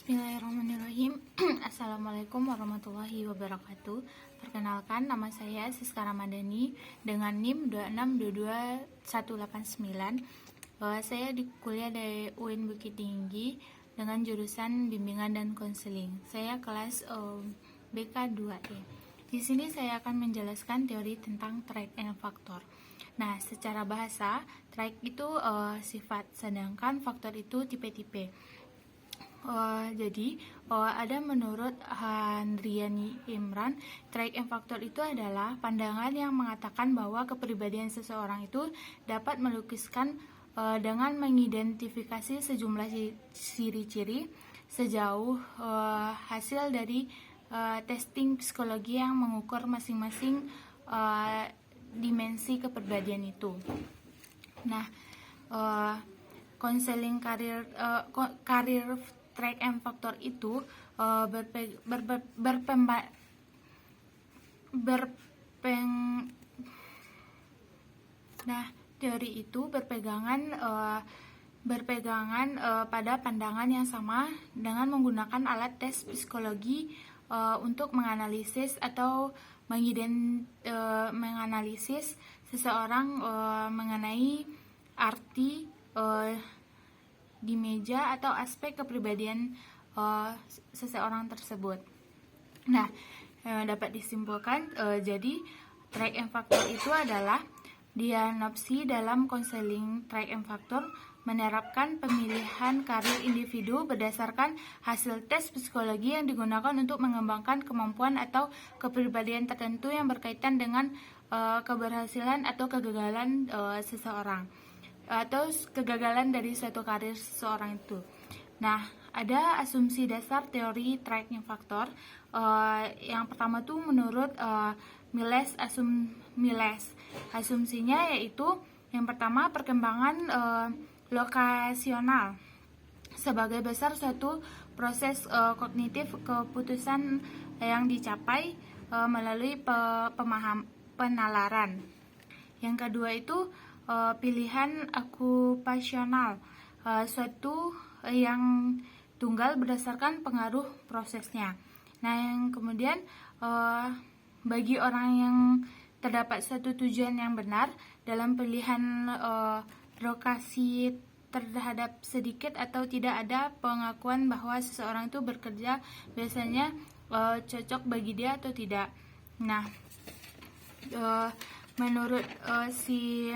Bismillahirrahmanirrahim. Assalamualaikum warahmatullahi wabarakatuh. Perkenalkan, nama saya Siska Ramadhani dengan NIM 2622189. Saya di kuliah dari UIN Bukit Tinggi dengan jurusan bimbingan dan konseling. Saya kelas BK2E. Di sini saya akan menjelaskan teori tentang trait and faktor. Nah, secara bahasa, trait itu sifat, sedangkan faktor itu tipe-tipe. Jadi ada menurut Handriani Imran, trait and faktor itu adalah pandangan yang mengatakan bahwa kepribadian seseorang itu dapat melukiskan dengan mengidentifikasi sejumlah ciri-ciri sejauh hasil dari testing psikologi yang mengukur masing-masing dimensi kepribadian itu. Nah, konseling karir trait and faktor itu teori itu berpegangan pada pandangan yang sama dengan menggunakan alat tes psikologi untuk menganalisis atau menganalisis seseorang mengenai arti di meja atau aspek kepribadian seseorang tersebut. Nah, dapat disimpulkan jadi trait and faktor itu adalah diagnosis dalam konseling trait and faktor menerapkan pemilihan karir individu berdasarkan hasil tes psikologi yang digunakan untuk mengembangkan kemampuan atau kepribadian tertentu yang berkaitan dengan keberhasilan atau kegagalan seseorang atau kegagalan dari suatu karir seseorang itu. Nah, ada asumsi dasar teori trait and faktor. Yang pertama tuh menurut Miles. Asumsinya yaitu yang pertama perkembangan lokasional sebagai besar suatu proses kognitif keputusan yang dicapai melalui penalaran. Yang kedua itu pilihan okupasional, suatu yang tunggal berdasarkan pengaruh prosesnya. Nah, yang kemudian bagi orang yang terdapat suatu tujuan yang benar dalam pilihan lokasi terhadap sedikit atau tidak ada pengakuan bahwa seseorang itu bekerja biasanya cocok bagi dia atau tidak. Nah, menurut si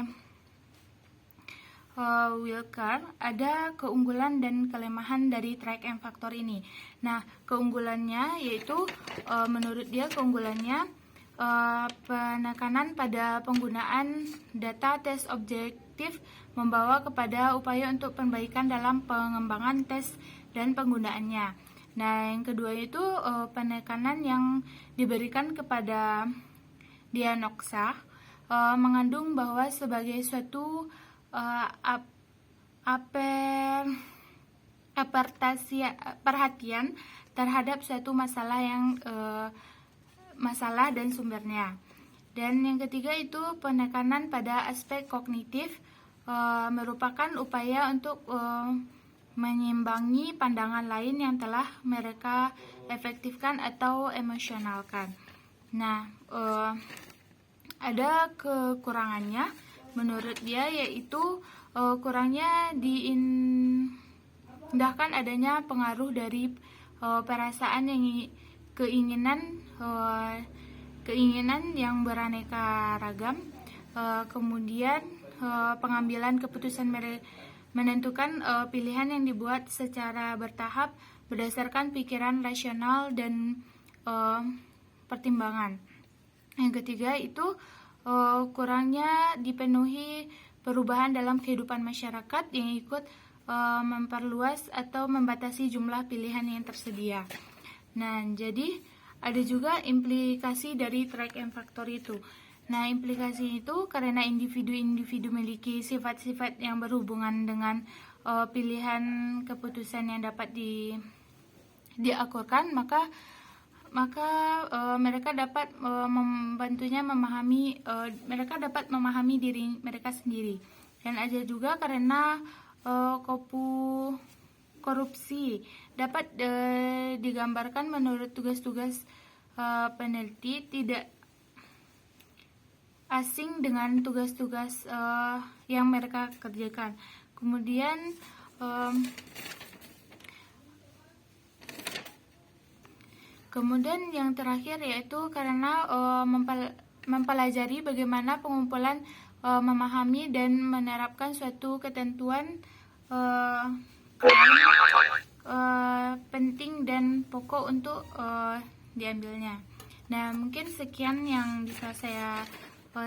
Wilker, ada keunggulan dan kelemahan dari trait and faktor ini. Nah, keunggulannya yaitu menurut dia keunggulannya penekanan pada penggunaan data tes objektif membawa kepada upaya untuk perbaikan dalam pengembangan tes dan penggunaannya. Nah, yang kedua itu penekanan yang diberikan kepada diagnosa mengandung bahwa sebagai suatu perhatian terhadap suatu masalah yang masalah dan sumbernya. Dan yang ketiga itu penekanan pada aspek kognitif merupakan upaya untuk menyimbangi pandangan lain yang telah mereka efektifkan atau emosionalkan. Nah, ada kekurangannya menurut dia yaitu kurangnya diindahkan adanya pengaruh dari perasaan yang keinginan yang beraneka ragam, kemudian pengambilan keputusan menentukan pilihan yang dibuat secara bertahap berdasarkan pikiran rasional dan pertimbangan. Yang ketiga itu kurangnya dipenuhi perubahan dalam kehidupan masyarakat yang ikut memperluas atau membatasi jumlah pilihan yang tersedia. Nah, jadi ada juga implikasi dari trait and faktor itu. Nah, implikasi itu karena individu-individu memiliki sifat-sifat yang berhubungan dengan pilihan keputusan yang dapat diakurkan, maka mereka dapat mereka dapat memahami diri mereka sendiri. Dan ada juga karena korupsi. Dapat digambarkan menurut tugas-tugas peneliti tidak asing dengan tugas-tugas yang mereka kerjakan. Kemudian yang terakhir yaitu karena mempelajari bagaimana pengumpulan memahami dan menerapkan suatu ketentuan penting dan pokok untuk diambilnya. Nah, mungkin sekian yang bisa saya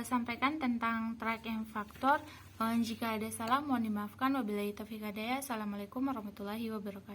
sampaikan tentang tracking faktor. Jika ada salah mohon dimaafkan. Wabillahi taufiq hidayah. Assalamualaikum warahmatullahi wabarakatuh.